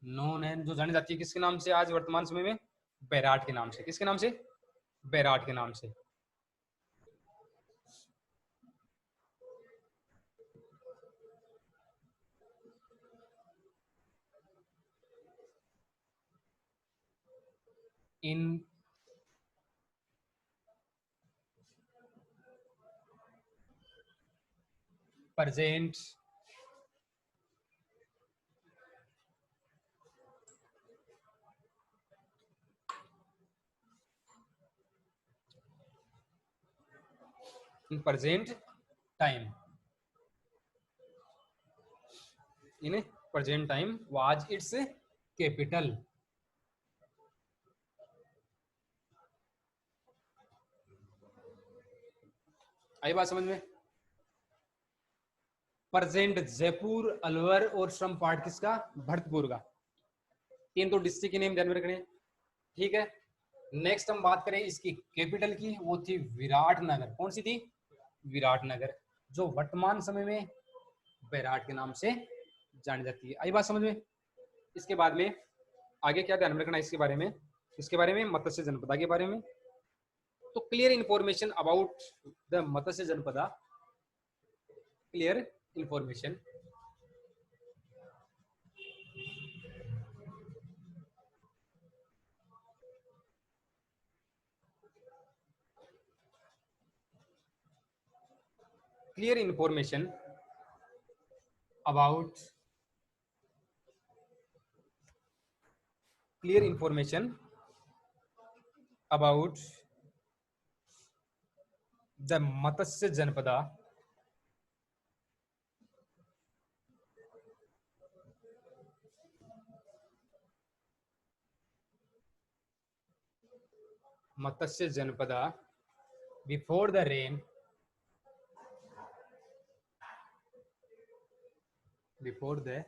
Known है, जो जानी जाती है किसके नाम से आज वर्तमान समय में? बैराट के नाम से। किसके नाम से? बैराट के नाम से। इन present in present time, in present time was its capital। आई बात समझ में? प्रेजेंट जयपुर, अलवर और श्रम पार्ट किसका? भरतपुर का। तीन तो डिस्ट्रिक्ट के नेम ध्यान में रखने। ठीक है, नेक्स्ट हम बात करें इसकी कैपिटल की, वो थी विराटनगर। कौन सी थी? विराटनगर, जो वर्तमान समय में बैराट के नाम से जानी जाती है। आई बात समझ में? इसके बाद में आगे क्या ध्यान में रखना है इसके बारे में? इसके बारे में मत्स्य जनपदा के बारे में। तो clear information about the Matsya Janapada, clear information clear information about clear information about the Matsya Janapada Matsya Janapada before the rain, before the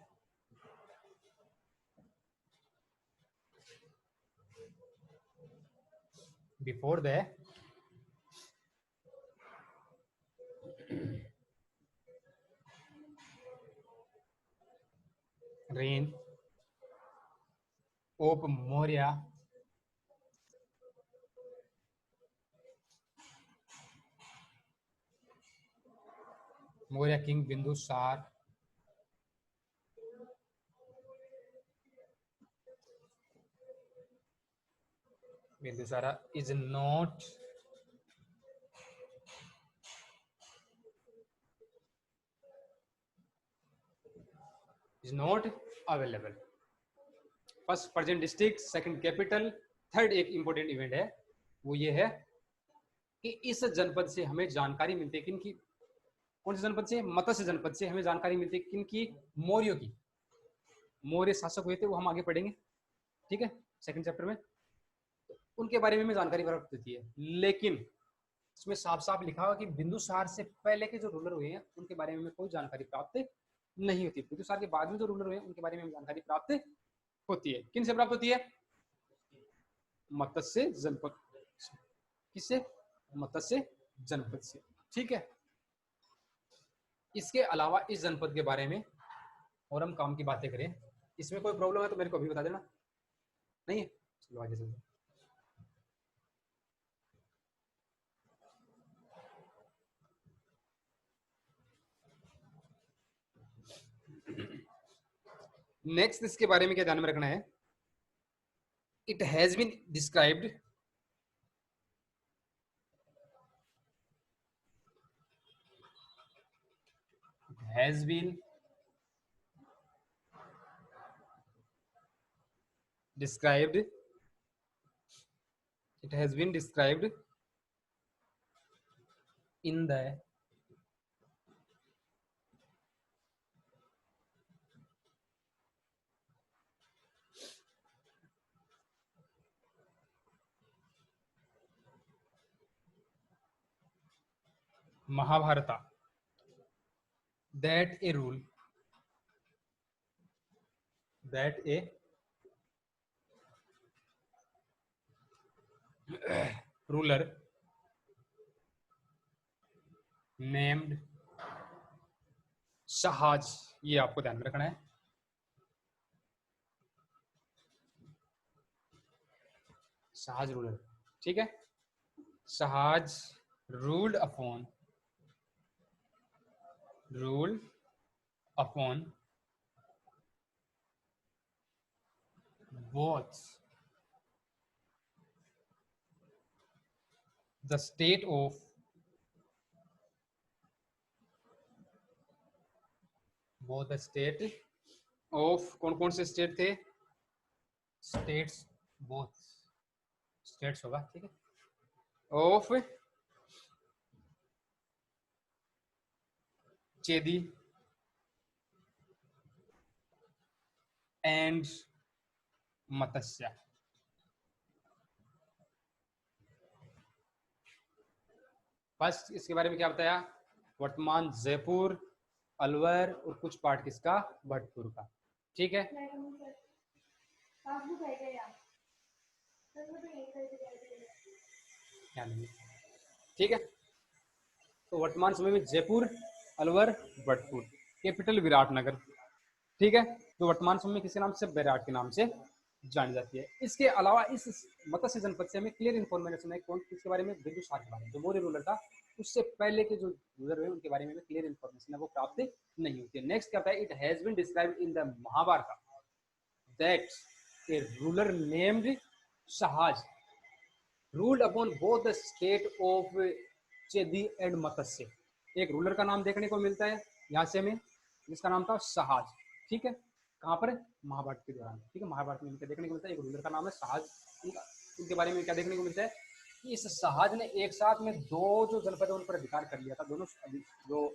before the reign of Maurya, Maurya king Bindusar, Bindusara is not available। First present district, second capital, third एक important event है, वो ये है कि इस जनपद से हमें जानकारी मिलती है। किन की? कौन से जनपद से? मत्स्य जनपद से हमें जानकारी मिलती है। किन की? मौर्यों की। मौर्य शासक हुए थे, वो हम आगे पढ़ेंगे, ठीक है, सेकंड चैप्टर में। उनके बारे में हमें जानकारी प्राप्त होती है, लेकिन इसमें साफ साफ लिखा हुआ कि बिंदुसार से पहले के जो रूलर हुए हैं उनके बारे में हमें कोई जानकारी प्राप्त नहीं होती। बिंदुसार के बाद में जो रूलर हुए हैं उनके बारे में हमें जानकारी प्राप्त होती है। किन से प्राप्त होती है? मत्स्य जनपद। किससे? मत्स्य जनपद से। ठीक है, इसके अलावा इस जनपद के बारे में और हम काम की बातें करें, इसमें कोई प्रॉब्लम है तो मेरे को अभी बता देना। नहीं है? चलो आगे चलते। नेक्स्ट इसके बारे में क्या ध्यान में रखना है? It has been described has been described, it has been described in the Mahabharata that a rule, that a ruler named Shahaj, ये आपको ध्यान में रखना है, Shahaj ruler. ठीक है, Shahaj ruled upon both the state of कौन कौन से स्टेट थे, स्टेट्स, बोथ स्टेट्स होगा, ठीक है, of Chedi and Matsya. First इसके बारे में क्या बताया, वर्तमान जयपुर, अलवर और कुछ पार्ट किसका, भटपुर का। ठीक है, ठीक है, तो वर्तमान समय में जयपुर, अलवर, भटपुर, कैपिटल विराटनगर। ठीक है, तो वर्तमान समय में किसके नाम से, बैराट के नाम से जानी जाती है। इसके अलावा इस मत्स्य जनपद से हमें क्लियर इन्फॉर्मेशन है कौन किसके बारे में, बिंदुसार के बारे में, जो मौर्य रूलर था, उससे पहले के जो रूलर हुए उनके बारे में क्लियर इन्फॉर्मेशन है वो प्राप्त नहीं होती है। नेक्स्ट क्या है, it has been described in the Mahabharata that a ruler named Sahaja ruled upon both the state of Chedi and Matsya. एक रूलर का नाम देखने को मिलता है यहाँ से हमें, जिसका नाम था शाहज। ठीक है, कहाँ पर, महाभारत के दौरान। ठीक है, महाभारत में इनका देखने को मिलता है, एक रूलर का नाम है शाहज। उनके बारे में क्या देखने को मिलता है कि इस शाहज ने एक साथ में दो जो जनपद है उन पर अधिकार कर लिया था, दोनों जो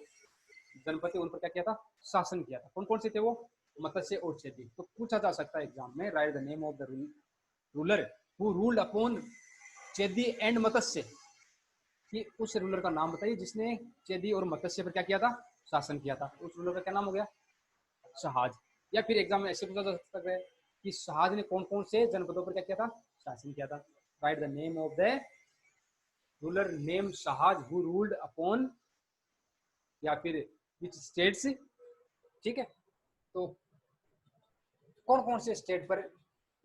जनपद थे उन पर क्या किया था, शासन किया था। कौन कौन से थे वो, मत्स्य और चेदी। तो पूछा जा सकता है एग्जाम में, write the name of the ruler who ruled upon Chedi and Matsya, कि उस रूलर का नाम बताइए जिसने चेदी और मत्स्य पर क्या किया था, शासन किया था। उस रूलर का क्या नाम हो गया, शाहज। या फिर एग्जाम में ऐसे पूछा जा सकता है कि शाहज ने कौन कौन से जनपदों पर क्या किया था, शासन किया था। Write the name of the ruler name Sahaja who ruled upon, या फिर विच स्टेट्स। ठीक है, तो कौन कौन से स्टेट पर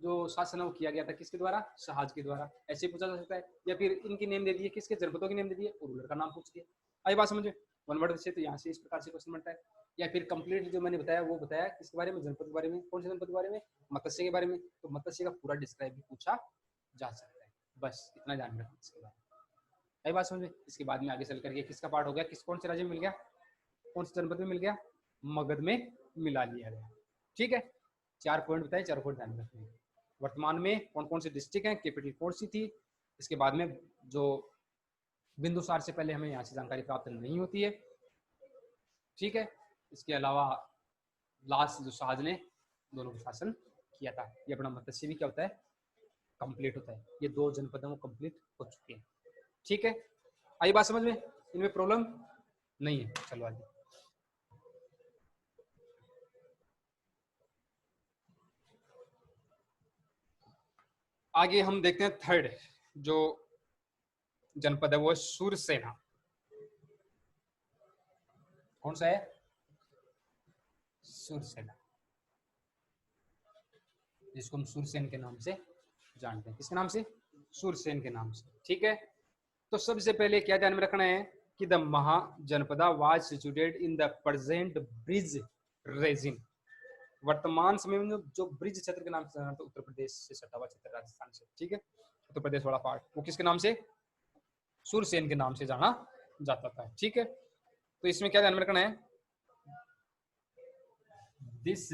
जो शासन है वो किया गया था, किसके द्वारा, शाहज के द्वारा। ऐसे पूछा जा सकता है। या फिर इनकी नेम दे दिए, किसके जनपदों की नेम दे दिए और रूलर का नाम पूछ दिया। आई बात समझे, वन वर्ड से, तो यहाँ से इस प्रकार से क्वेश्चन बनता है। या फिर कंप्लीट जो मैंने बताया वो बताया किसके बारे में, जनपद के बारे में। कौन से जनपद के बारे में, मत्स्य के बारे में। तो मत्स्य का पूरा डिस्क्राइब भी पूछा जा सकता है, बस इतना ध्यान रखना इसके बारे में। आई बात समझे। इसके बाद में आगे चल करके किसका पार्ट हो गया, किस कौन से राज्य में मिल गया, कौन से जनपद में मिल गया, मगध में मिला लिया गया। ठीक है, 4 पॉइंट बताए, 4 पॉइंट ध्यान रखने। वर्तमान में कौन कौन सी डिस्ट्रिक्ट हैं, कैपिटल कौन सी थी। इसके बाद में जो बिंदुसार से पहले हमें यहाँ से जानकारी प्राप्त नहीं होती है। ठीक है, इसके अलावा लास्ट जो शाहज ने दोनों को शासन किया था। ये अपना मत्स्य भी क्या होता है, कंप्लीट होता है। ये 2 जनपद वो कंप्लीट हो चुके हैं। ठीक है, आई बात समझ में, इनमें प्रॉब्लम नहीं है। चलो आगे, आगे हम देखते हैं थर्ड जो जनपद है वो है सूरसेना। कौन सा है, सूरसेना, जिसको हम सूरसेन के नाम से जानते हैं। किसके नाम से, सूरसेन के नाम से। ठीक है, तो सबसे पहले क्या ध्यान में रखना है कि the Mahajanapada was situated in the present bridge resin. वर्तमान समय में जो ब्रिज क्षेत्र के नाम से जाना, तो उत्तर प्रदेश से सटा हुआ क्षेत्र, राजस्थान से। ठीक है, उत्तर प्रदेश वाला पार्ट वो किसके नाम से, सूरसेन के नाम से जाना जाता था। ठीक है, तो इसमें क्या ध्यान में रखना है, this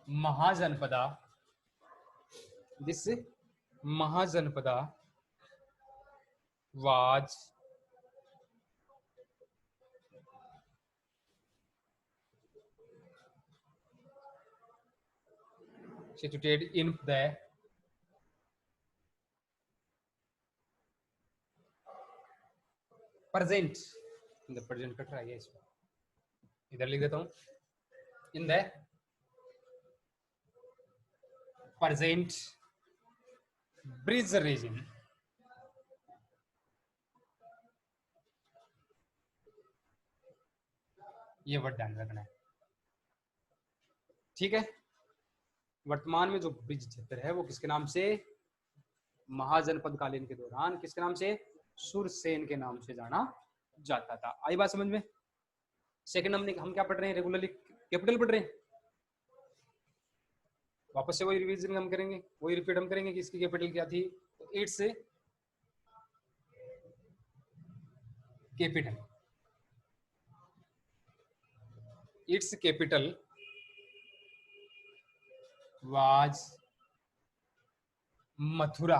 Mahajanapada, this Mahajanapada was situated in the present, in the present cut रहा है इसमें, इधर लिख देता हूँ, in the present bridge region। ये वर्ड ध्यान रखना है। ठीक है। वर्तमान में जो ब्रिज क्षेत्र है वो किसके नाम से, महाजनपद कालीन के दौरान किसके नाम से, सुरसेन के नाम से जाना जाता था। आई बात समझ में। सेकंड हम क्या पढ़ रहे हैं, रेगुलरली कैपिटल पढ़ रहे हैं। वापस से वही रिवीजन हम करेंगे, वही रिपीट हम करेंगे कि इसकी कैपिटल क्या थी। तो it's capital, it's capital was Mathura.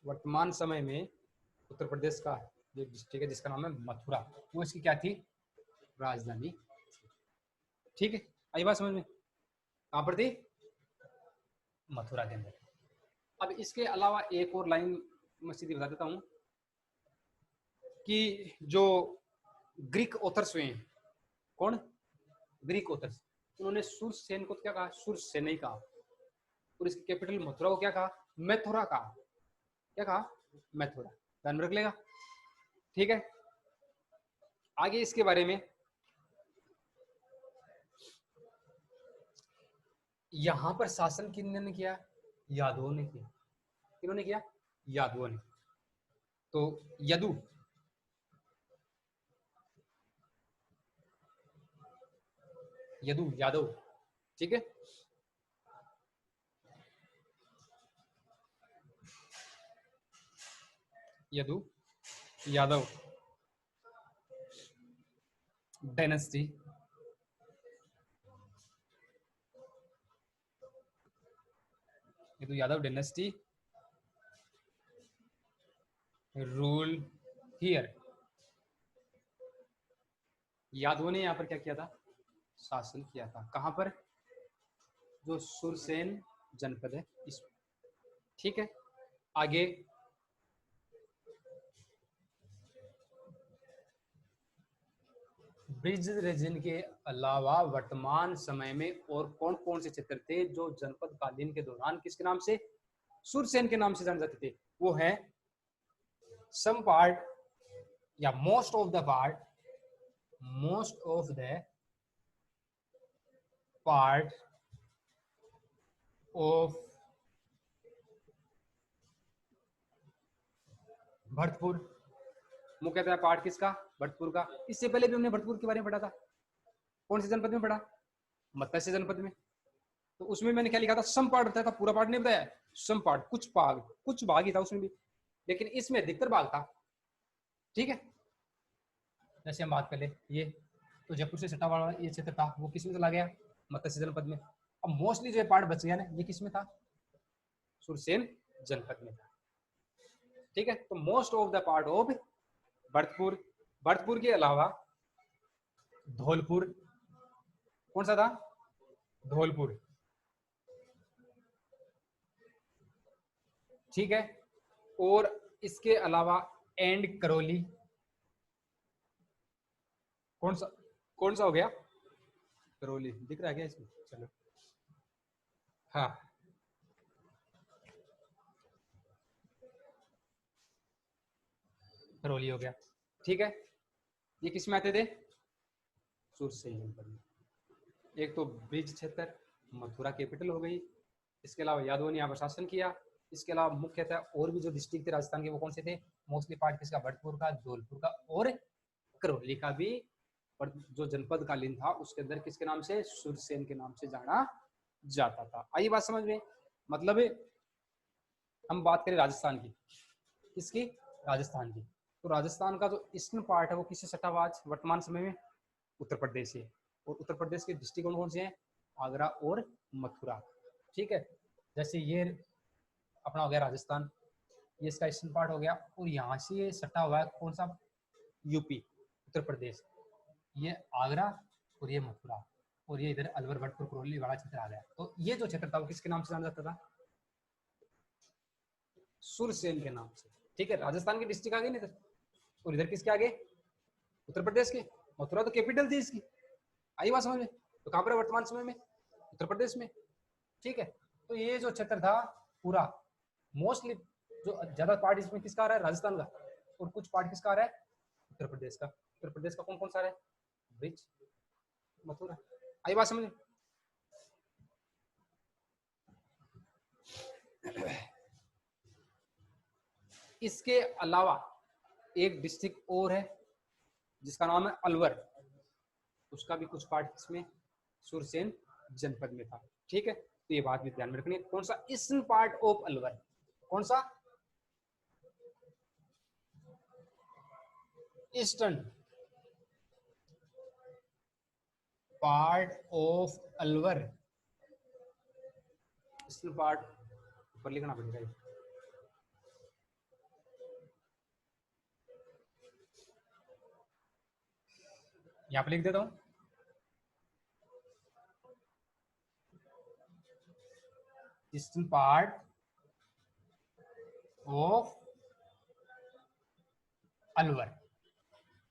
वर्तमान समय में उत्तर प्रदेश का एक डिस्ट्रिक्ट है जिसका नाम है मथुरा, वो इसकी क्या थी, राजधानी। ठीक है, आई बात समझ में। कहां पर थी, मथुरा के अंदर। अब इसके अलावा एक और लाइन मैं सीधी बता देता हूं कि जो ग्रीक ऑथर्स हुए हैं, कौन, ग्रीक ऑथर्स, उन्होंने सुरसेन को क्या कहा, सुरसेन ही कहा, और इसकी कैपिटल मथुरा को क्या कहा, मैथुरा कहा। क्या कहा, मैथुरा। ध्यान रख लेगा। ठीक है, आगे इसके बारे में, यहां पर शासन किन्होंने किया, यादवों ने किया। किन्होंने किया, यादवों ने। तो यदु, यदु यादव, ठीक है। Yadu Yadav dynasty, Yadu Yadav dynasty rule here. यादवों ने यहाँ पर क्या किया था, शासन किया था। कहां पर, जो सुरसेन जनपद है इस, ठीक है। आगे ब्रिज रीजन के अलावा वर्तमान समय में और कौन कौन से क्षेत्र थे जो जनपद कालीन के दौरान किसके नाम से, सुरसेन के नाम से जाने जाते थे, वो है सम पार्ट या most of the part, most of the part of Bharatpur. मुख्यतः पार्ट किसका, भरतपुर का। इससे पहले भी हमने भरतपुर के बारे में पढ़ा था, कौन से जनपद में पढ़ा, मत्स्य जनपद में। तो उसमें मैंने क्या लिखा था, सम पार्ट बताया था, पूरा पार्ट नहीं बताया, सम पार्ट, कुछ भाग ही था उसमें भी, लेकिन इसमें अधिकतर भाग था। ठीक है, जैसे हम बात कर ले, ये तो जयपुर से सटा वाला ये क्षेत्र था, वो किस में चला गया, मत्स्य जनपद में। अब मोस्टली जो पार्ट बच गया ना, ये किस में था, सुरसेन जनपद में था। ठीक है, तो most of the part of Bharatpur, Bharatpur के अलावा धौलपुर, कौन सा था, धौलपुर। ठीक है, और इसके अलावा एंड करौली, कौन सा हो गया, करौली दिख रहा है क्या इसमें, चलो हाँ, करौली हो गया। ठीक है, ये किस में आते थे, सुरसेन जनपद में। एक तो ब्रिज क्षेत्र, मथुरा कैपिटल हो गई, इसके अलावा यादवों ने यहाँ पर शासन किया। इसके अलावा मुख्यतः और भी जो डिस्ट्रिक्ट थे राजस्थान के वो कौन से थे, मोस्टली पार्ट किसका, भरतपुर का, धौलपुर का और करौली का भी। और जो जनपद कालीन था उसके अंदर किसके नाम से, सुरसेन के नाम से जाना जाता था। आई बात समझ में। मतलब हम बात करें राजस्थान की, किसकी, राजस्थान की, तो राजस्थान का जो ईस्टर्न पार्ट है वो किससे सटा हुआ आज वर्तमान समय में, उत्तर प्रदेश से। और उत्तर प्रदेश के डिस्ट्रिक्ट कौन कौन से हैं, आगरा और मथुरा। ठीक है, जैसे ये अपना हो गया राजस्थान, ये इसका ईस्टर्न पार्ट हो गया, और यहाँ से ये सटा हुआ है कौन सा, यूपी, उत्तर प्रदेश। ये आगरा और ये मथुरा, और ये इधर अलवर भट्टपुर करौली वाला क्षेत्र आ गया। तो ये जो क्षेत्र था वो किसके नाम से जाना जाता था, सुरसेन के नाम से। ठीक है, राजस्थान की डिस्ट्रिक्ट आ गई ना इधर, और इधर किसके आगे, उत्तर प्रदेश के। मथुरा तो कैपिटल थी इसकी। आई बात समझ में। तो कहां पर है वर्तमान समय में, उत्तर प्रदेश में। ठीक है, तो ये जो क्षेत्र था पूरा, मोस्टली जो ज्यादा पार्ट इसमें किसका आ रहा है, राजस्थान का, और कुछ पार्ट किसका आ रहा है, उत्तर प्रदेश का कौन कौन सा है? ब्रिज, मथुरा। आई बात समझ? इसके अलावा एक डिस्ट्रिक्ट और है जिसका नाम है अलवर, उसका भी कुछ पार्ट इसमें सुरसेन जनपद में था। ठीक है, तो ये बात भी ध्यान में रखनी है। कौन सा? Eastern part of Alwar. कौन सा? Eastern part of Alwar. Eastern part ऊपर लिखना पड़ेगा, यहाँ पे लिख देता हूँ। Eastern part of Alwar.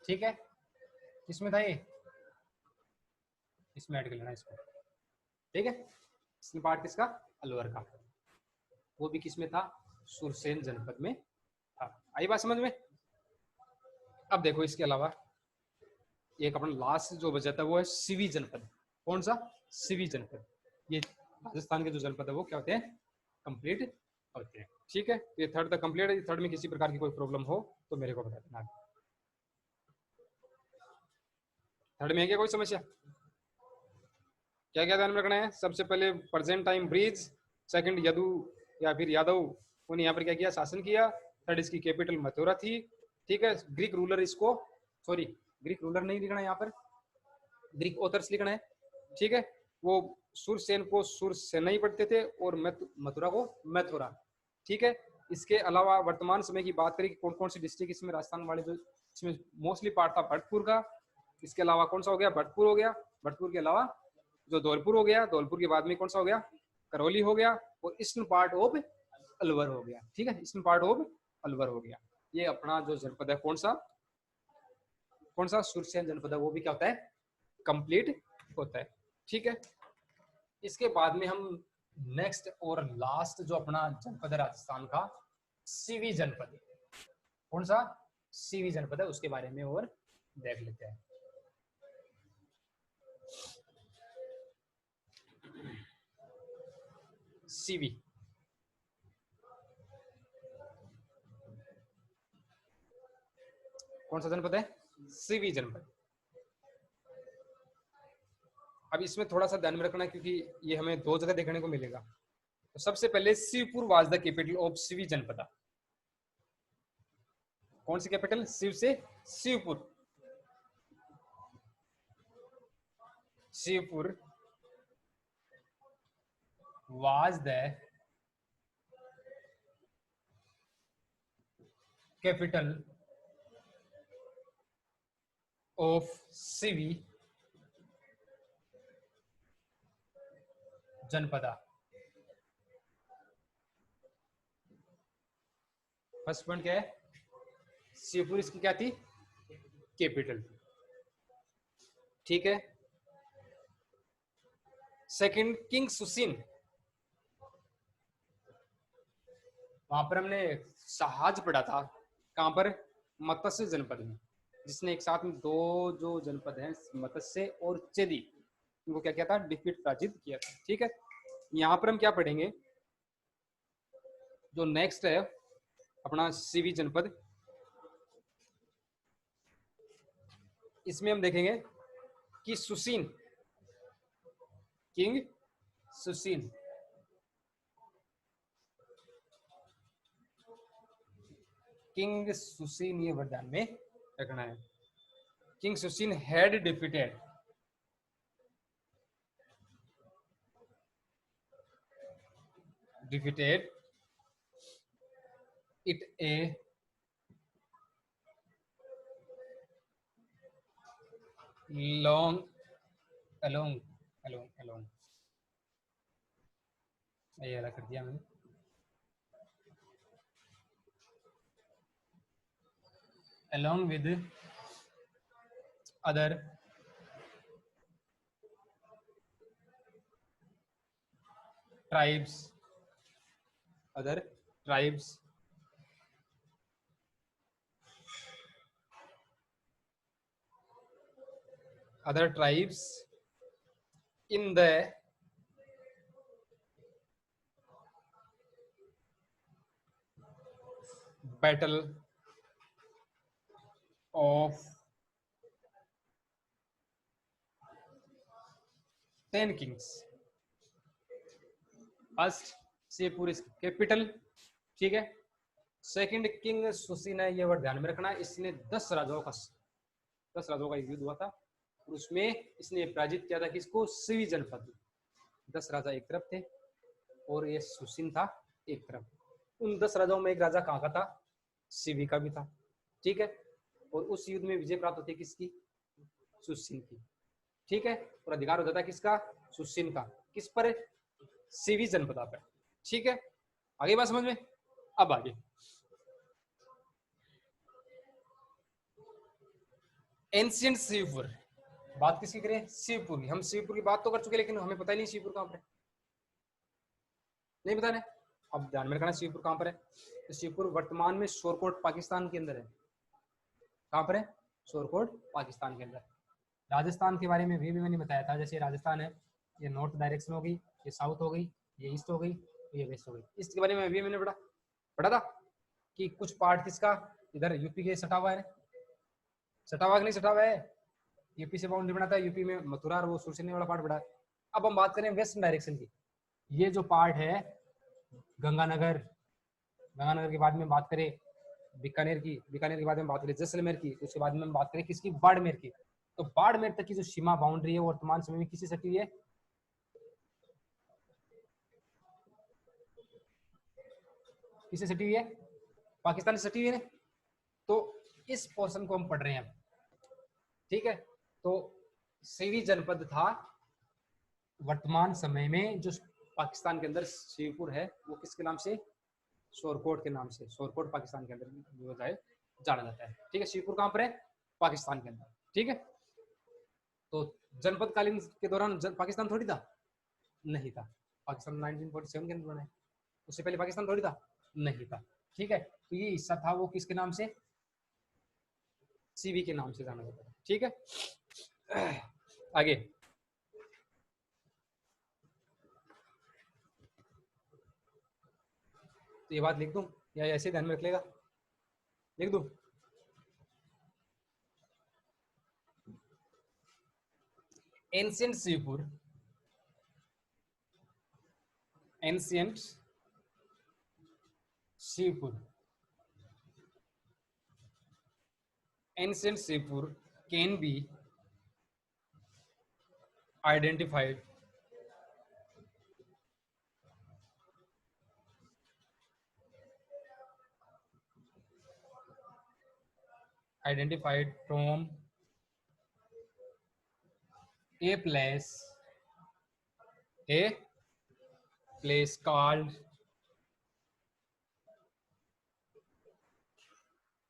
ठीक है, किसमें था ये? इसमें ऐड कर लेना इसको। ठीक है, ईस्टर्न पार्ट किसका? अलवर का। वो भी किसमें था? सुरसेन जनपद में था। आई बात समझ में? अब देखो इसके अलावा एक अपना लास्ट जो बचा था वो है सिवी जनपद। कौन सा? सिवी जनपद। ये राजस्थान के जो जनपद है वो क्या होते हैं? कंप्लीट होते हैं। ठीक है, ये थर्ड तक कंप्लीट है। थर्ड में किसी प्रकार की कोई प्रॉब्लम हो तो मेरे को बता देना। थर्ड में है क्या कोई समस्या? क्या क्या ध्यान में रखना है? सबसे पहले present time bridge, second Yadu या फिर यादव उन्होंने यहाँ पर क्या किया? शासन किया। थर्ड इसकी कैपिटल मथुरा थी। ठीक है, ग्रीक रूलर इसको, सॉरी ग्रीक रूलर नहीं लिखना है यहाँ पर, ग्रीक ऑथर्स लिखना है। ठीक है, वो सुरसेन को सुरसेन ही पढ़ते थे और मथुरा को मैथुरा। ठीक है, इसके अलावा वर्तमान समय की बात करें कि कौन कौन सी डिस्ट्रिक्ट इसमें राजस्थान वाले जो इसमें मोस्टली पार्ट था भरतपुर का। इसके अलावा कौन सा हो गया? भरतपुर हो गया। भरतपुर के अलावा जो धौलपुर हो गया, धौलपुर के बाद में कौन सा हो गया? करौली हो गया। और ईस्टर्न पार्ट ऑफ अलवर हो गया। ठीक है, ईस्टर्न पार्ट ऑफ अलवर हो गया। ये अपना जो जनपद है कौन सा? कौन सा? सुरसेन जनपद है, वो भी क्या होता है? कंप्लीट होता है। ठीक है, इसके बाद में हम नेक्स्ट और लास्ट जो अपना जनपद है राजस्थान का, सीवी जनपद। कौन सा? सीवी जनपद है, उसके बारे में और देख लेते हैं। सीवी कौन सा जनपद है? सीवी जनपद। अब इसमें थोड़ा सा ध्यान में रखना क्योंकि ये हमें दो जगह देखने को मिलेगा। तो सबसे पहले Shivpur was the capital of Sivi Janapada. कौन सी कैपिटल? शिव से Shivpur. Shivpur was the capital of Sivi Janapada. First point क्या है? शिवपुर इसकी क्या थी? कैपिटल। ठीक है, सेकंड किंग सुसीन, वहां पर हमने जहाज पढ़ा था। कहां पर? मत्स्य जनपद में, जिसने एक साथ में दो जो जनपद हैं मत्स्य और चेदी, उनको क्या किया था? डिफीट, पराजित किया था। ठीक है, यहाँ पर हम क्या पढ़ेंगे? जो नेक्स्ट है अपना सीवी जनपद, इसमें हम देखेंगे कि सुसीन, किंग सुसीन, किंग सुसीन, ये वर्ड ध्यान में रखना है। King Susin had defeated it a long along ये अलग कर दिया मैंने, along with other tribes other tribes in the battle of 10 kings. First Shivpur is capital, ठीक है। सेकंड किंग सुसीन है, ये वर्ड ध्यान में रखना, इसने 10 राजाओं का युद्ध हुआ था, उसमें इसने पराजित किया था किसको, सिवी जनपद। 10 राजा एक तरफ थे और ये सुसीन था एक तरफ। उन 10 राजाओं में एक राजा कहाँ का था, सिवी का भी था, ठीक है। और उस युद्ध में विजय प्राप्त होती है किसकी, सुसीन की, ठीक है। और अधिकार होता था किसका, सुसीन का, किस पर, सिवी जनपदा पर, ठीक है। आगे बात समझ में। अब आगे एंशिएंट शिवपुर, बात किसकी करें, शिवपुर की। हम शिवपुर की बात तो कर चुके लेकिन हमें पता ही नहीं शिवपुर कहां पर है, नहीं पता है। अब ध्यान में रखना शिवपुर कहां पर है, तो शिवपुर वर्तमान में शोरकोट पाकिस्तान के अंदर है। कहां पर है, शोरकोट पाकिस्तान के अंदर। राजस्थान के बारे में भी मैंने बताया था, जैसे राजस्थान है, ये नॉर्थ डायरेक्शन हो गई, ये साउथ हो गई, ये ईस्ट हो गई, ये वेस्ट हो गई। इसके बारे में अभी मैंने पढ़ा था कि कुछ पार्ट किसका, इधर यूपी के सटा हुआ है, सटा हुआ नहीं सटा हुआ है, यूपी से बाउंड्री बनाता है, यूपी में मथुरा और वो सुरसनी वाला पार्ट बड़ा है। अब हम बात करें वेस्ट डायरेक्शन की, ये जो पार्ट है गंगानगर के बाद में बात करें बीकानेर की, बीकानेर के बाद में बात करें जैसलमेर की, उसके बाद में हम बात करें किसकी, बाड़मेर की। तो बाड़मेर तक की जो सीमा बाउंड्री है वो वर्तमान समय में किसी सटी हुई है, किसे सटी हुई है, पाकिस्तान से सटी हुई है। तो इस पोर्शन को हम पढ़ रहे हैं, ठीक है। तो सिवी जनपद था वर्तमान समय में जो पाकिस्तान के अंदर शिवपुर है, वो किसके नाम से, शोरकोट के नाम से, शोरकोट पाकिस्तान के अंदर जाना जाता है, ठीक है। शिवपुर कहां पर है, पाकिस्तान के अंदर, ठीक है। तो जनपद कालीन के दौरान पाकिस्तान थोड़ी था, नहीं था, पाकिस्तान 1947 के अंदर बना है, उससे पहले पाकिस्तान थोड़ी था, नहीं था, ठीक है। तो ये हिस्सा था वो किसके नाम से, सीवी के नाम से जाना जाता है, ठीक है। आगे तो ये बात लिख दूं या ऐसे ध्यान में रख लेगा, लिख दूं, ancient Shivpur, ancient Shivpur, ancient Shivpur can be identified from a place called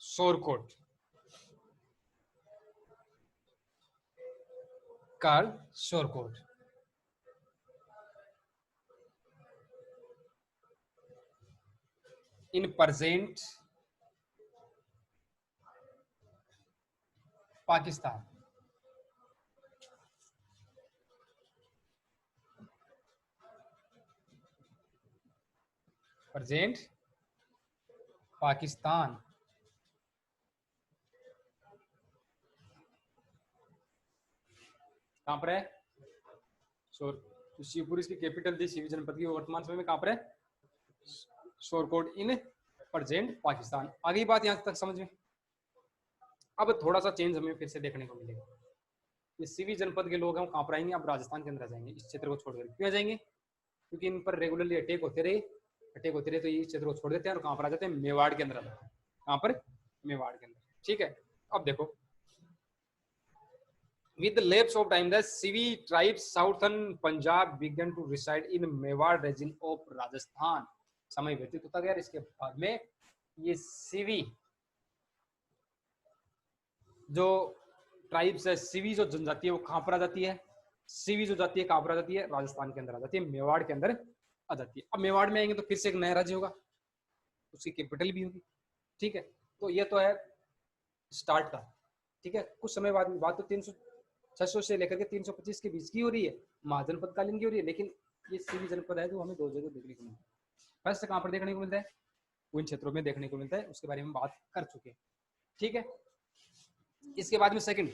Shorkot, in present Pakistan, present Pakistan, कहां पर है, शिवपुर इसकी कैपिटल थी, शिवी जनपद की, वर्तमान समय में कहां पर है, शोरकोट इन प्रेजेंट पाकिस्तान। आगे बात यहां तक समझ में। अब थोड़ा सा चेंज हमें फिर से देखने को मिलेगा, ये सीवी जनपद के लोग हैं वो कहां पर आएंगे, अब राजस्थान के अंदर आ जाएंगे, इस क्षेत्र को छोड़कर। क्यों आ जाएंगे, क्योंकि इन पर रेगुलरली अटैक होते रहे तो ये क्षेत्र को छोड़ देते हैं और कहां पर आ जाते हैं, मेवाड़ के अंदर आ जाते हैं, कहां पर, मेवाड़ के अंदर, ठीक है। अब देखो, with the lapse of time the Sivi tribes southern Punjab began to reside in Mewar region of Rajasthan। समय व्यतीत होता गया, इसके बाद में ये सिवी जो ट्राइब्स है, सिवी जो जनजाति है वो कहां पर आ जाती है, सिवी जो जाती है कहां पर आ जाती है, राजस्थान के अंदर आ जाती है, मेवाड़ के अंदर आ जाती है। अब मेवाड़ में आएंगे तो फिर से एक नया राज्य होगा, उसकी कैपिटल भी होगी, ठीक है। तो ये तो है स्टार्ट का, ठीक है। कुछ समय बाद में बात तो 600 से लेकर के 325 के बीच की हो रही है, महाजनपद कालीन की हो रही है, लेकिन ये सीवी जनपद है जो हमें दो जगह देखने को मिलता है। फर्स्ट कहाँ पर देखने को मिलता है, उन क्षेत्रों में देखने को मिलता है, उसके बारे में बात कर चुके हैं। ठीक है, इसके बाद में सेकंड,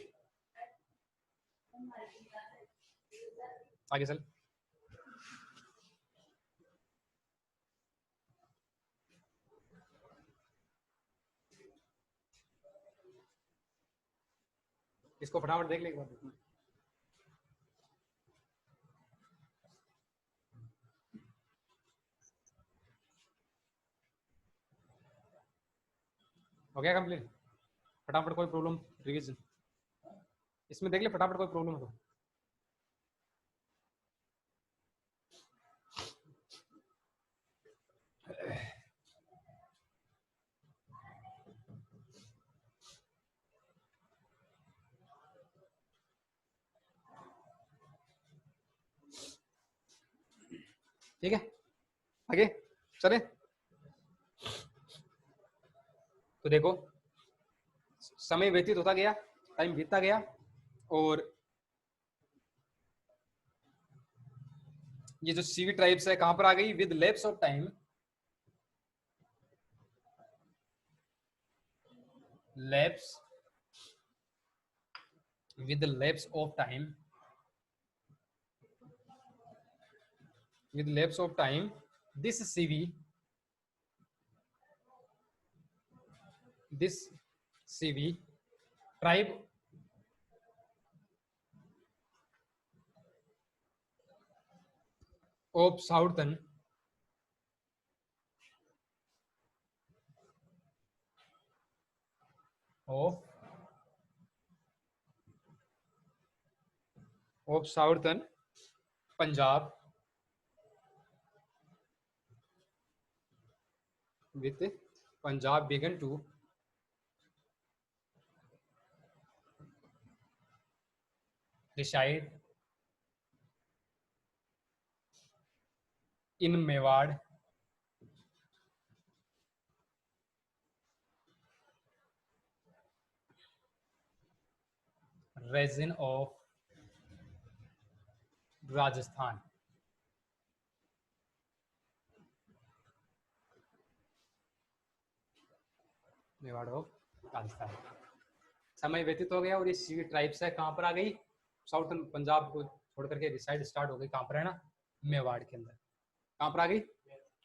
आगे चल। इसको फटाफट देख ले एक बार। हो गया कंप्लीट? फटाफट कोई प्रॉब्लम, रिवीजन इसमें देख ले फटाफट, कोई प्रॉब्लम हो तो। ठीक है, आगे चले। तो देखो समय व्यतीत होता गया, टाइम बीतता गया, और ये जो सीवी ट्राइब्स है कहां पर आ गई, with lapse of time, lapse, with the lapse of time, with lapse of time, this CV tribe of southern Punjab with Punjab began to reside in Mewar region of Rajasthan. Mewar of Rajasthan. समय व्यतीत हो गया और ये CV tribes है कहाँ पर आ गई, साउथर्न पंजाब को छोड़ करके रिसाइड स्टार्ट हो गई कहाँ पर है ना, मेवाड़ के अंदर। कहाँ पर आ गई,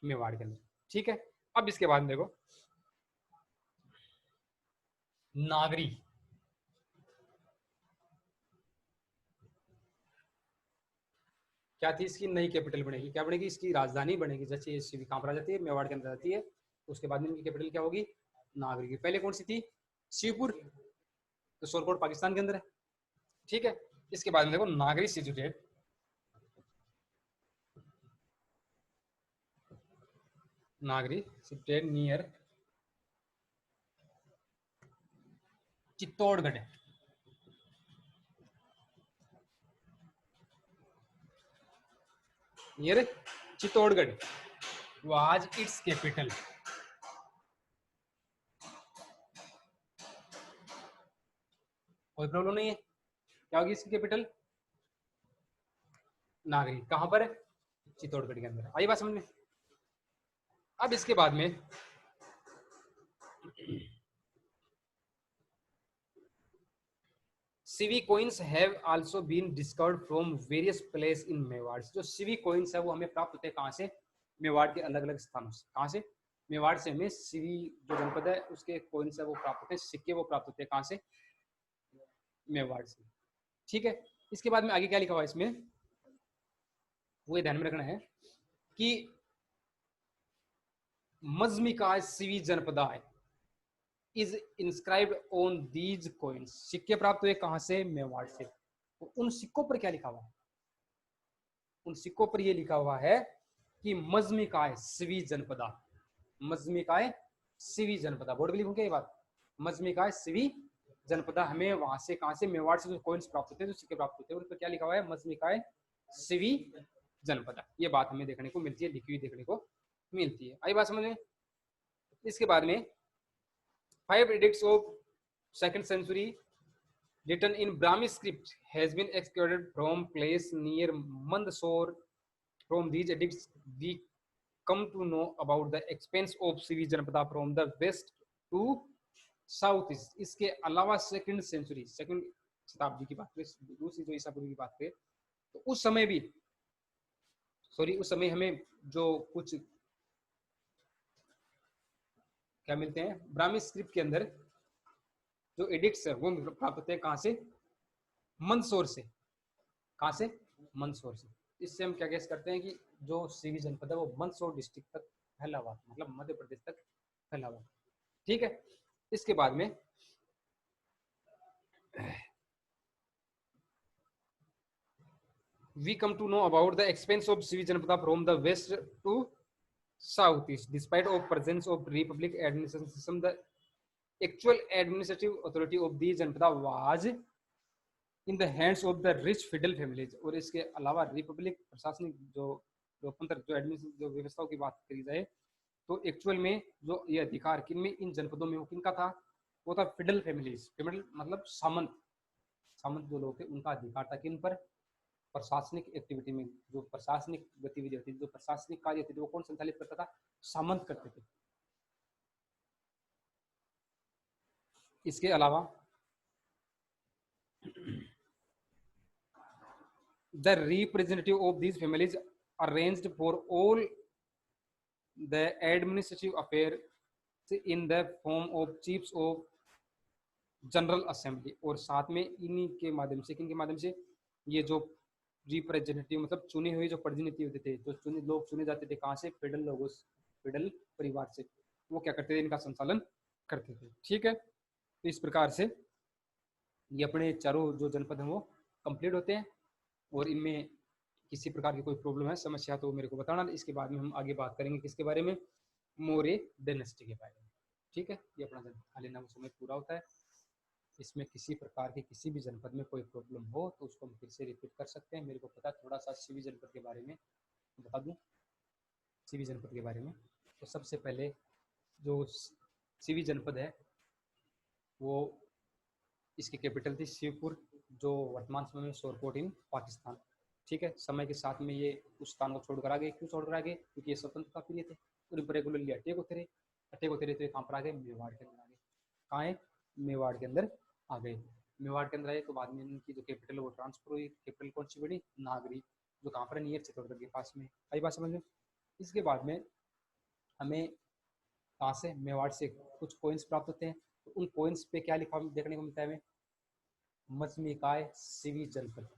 मेवाड़ के अंदर। ठीक है, अब इसके बाद देखो नागरी, क्या थी इसकी नई कैपिटल बनेगी, क्या बनेगी, इसकी राजधानी बनेगी। जैसे ये सीवी कहाँ पर आ जाती है, मेवाड़ के अंदर आती है, उसके बाद में इनकी कैपिटल क्या होगी, नागरी की। पहले कौन सी थी, शिवपुर, तो सोरकोट पाकिस्तान के अंदर है। ठीक है, इसके बाद में देखो Nagari situated, Nagari situated near Chittorgarh, near Chittorgarh was its capital. कोई प्रॉब्लम नहीं है, क्या होगी इसकी कैपिटल, नागरी। कहां पर है, चित्तौड़गढ़ के अंदर। आई बात समझ में। अब इसके बाद में CV coins have also been discovered from various place in Mewar. जो सीवी कॉइन्स है वो हमें प्राप्त होते हैं कहां से, मेवाड़ के अलग अलग स्थानों से। कहां से, मेवाड़ से हमें सीवी जो जनपद है उसके कॉइन्स है वो प्राप्त होते हैं, सिक्के वो प्राप्त होते हैं कहां से, मेवाड़ से। ठीक है, इसके बाद में आगे क्या लिखा हुआ है इसमें, वो ध्यान में रखना है कि Majhamika Sivi Janapada is inscribed on these coins. सिक्के प्राप्त हुए कहां से, मेवाड़ से। तो उन सिक्कों पर क्या लिखा हुआ है, उन सिक्कों पर यह लिखा हुआ है कि मजमिकाय सीवी जनपदा, मजमिकाय सीवी जनपदा। बोर्ड पे लिखूंगे ये बात, मजमिकाय सीवी जनपदा। हमें वहां से कहां से, मेवाड़ से जो कॉइन्स प्राप्त होते हैं, जो सिक्के प्राप्त होते हैं, उन पर क्या लिखा हुआ है, मजमिकाय सीवी जनपदा। ये बात हमें देखने को मिलती है, लिखी हुई देखने को मिलती है। आई बात समझ में। इसके बाद में 5 edicts of 2nd century written in Brahmi script has been excavated from place near Mandsaur. From these edicts, we come to know about the expanse of Sivi Janpada from the west to south east. इसके अलावा second शताब्दी की बात करें, दूसरी जो ईसा पूर्व की बात करें, तो उस समय भी उस समय हमें जो कुछ क्या मिलते हैं ब्राह्मी स्क्रिप्ट के अंदर जो एडिक्ट्स है वो प्राप्त होते हैं कहां से? मंदसौर से. कहां से? मंदसौर से. इससे हम क्या गेस करते हैं कि जो सीवी जनपद है वो मंदसौर डिस्ट्रिक्ट तक फैला हुआ, मतलब मध्य प्रदेश तक फैला हुआ. ठीक है. इसके बाद में we come to know about the expanse of Sivi Janpada from the west to southeast. Despite of presence of republic administration system, the actual administrative authority of the Janpada was in the hands of the rich feudal families. और इसके अलावा Republic प्रशासनिक जो लोकतंत्र जो administration जो व्यवस्थाओं की बात करी जाए तो एक्चुअल में जो ये अधिकार किन में इन जनपदों में किनका था? वो था फिडल फैमिलीज. फिडल मतलब सामंत. सामंत जो लोग थे उनका अधिकार था किन पर? प्रशासनिक एक्टिविटी में. जो प्रशासनिक गतिविधि होती थी, जो प्रशासनिक कार्य होती थी, वो कौन संचालित करता था? सामंत करते थे. इसके अलावा the representative of these families arranged for all the administrative affairs in the form of chiefs of general assembly. और साथ में इन्हीं के माध्यम से, किन के माध्यम से? ये जो रिप्रेजेंटेटिव मतलब चुने हुए जो प्रतिनिधि होते थे, जो चुने लोग चुने जाते थे कहाँ से? फेडरल लोगों, फेडरल परिवार से. वो क्या करते थे? इनका संचालन करते थे. ठीक है. तो इस प्रकार से ये अपने चारों जो जनपद हैं वो कंप्लीट होते हैं. और इनमें किसी प्रकार की कोई प्रॉब्लम है, समस्या, तो मेरे को बताना. इसके बाद में हम आगे बात करेंगे किसके बारे में? मौर्य डायनेस्टी के बारे में. ठीक है. ये अपना खाली नाम समय पूरा होता है. इसमें किसी प्रकार की किसी भी जनपद में कोई प्रॉब्लम हो तो उसको हम फिर से रिपीट कर सकते हैं. मेरे को पता थोड़ा सा सीवी जनपद के बारे में बता दूं. सीवी जनपद के बारे में तो सबसे पहले जो सीवी जनपद है वो इसकी कैपिटल थी शिवपुर, जो वर्तमान समय में सोरपोट इन पाकिस्तान. ठीक है. समय के साथ में ये उस स्थान को छोड़कर आ गए. क्यों छोड़कर आ गए? क्योंकि ये स्वतंत्रता प्रिय थे और रेगुलरली अटैक होते रहे. अटैक होते रहे तो ये कहाँ पर आ गए? मेवाड़ के अंदर आ गए. कहाँ है? मेवाड़ के अंदर आ गए. मेवाड़ के अंदर आए तो बाद में इनकी जो कैपिटल वो ट्रांसफर हुई. कैपिटल कौन सी बनी? नागरी, जो कहाँ पर नियर चित्तौड़गढ़ के पास में. आई बात समझ में? इसके बाद में हमें कहाँ से? मेवाड़ से कुछ कॉइन्स प्राप्त होते हैं. तो उन कॉइन्स पे क्या लिखा देखने को मिलता है हमें? मजमिकाय सिवी जनपद.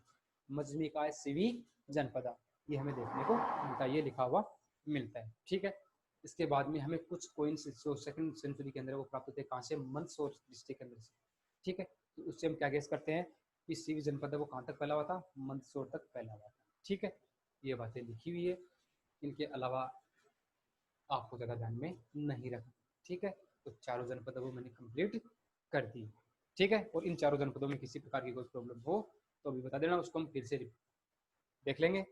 मजमिकाय सिवी जनपदा, ये हमें देखने को मिलता है. ये लिखा हुआ मिलता है. ठीक है. इसके बाद में हमें कुछ कॉइन्स जो सेकंड सेंचुरी के अंदर वो प्राप्त होते हैं कहाँ से? मंदसौर डिस्ट्रिक्ट के अंदर से. ठीक है. तो उससे हम क्या गेस करते हैं कि सिवी जनपद है वो कहाँ तक फैला हुआ था? मंदसौर तक फैला हुआ था. ठीक है. ये बातें लिखी हुई है. इनके अलावा आपको ज़्यादा ध्यान में नहीं रखना. ठीक है. तो चारों जनपद वो मैंने कंप्लीट कर दी. ठीक है. और इन चारों जनपदों में किसी प्रकार की कोई प्रॉब्लम हो तो अभी बता देना, उसको हम फिर से देख लेंगे.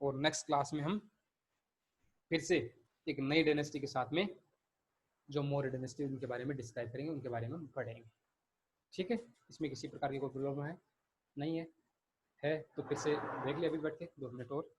और नेक्स्ट क्लास में हम फिर से एक नई डायनेस्टी के साथ में जो मौर्य डायनेस्टी उनके बारे में डिस्क्राइब करेंगे, उनके बारे में पढ़ेंगे. ठीक है. इसमें किसी प्रकार की कोई प्रॉब्लम है? नहीं है? है तो फिर से देख ले अभी बैठ के 2 मिनट और.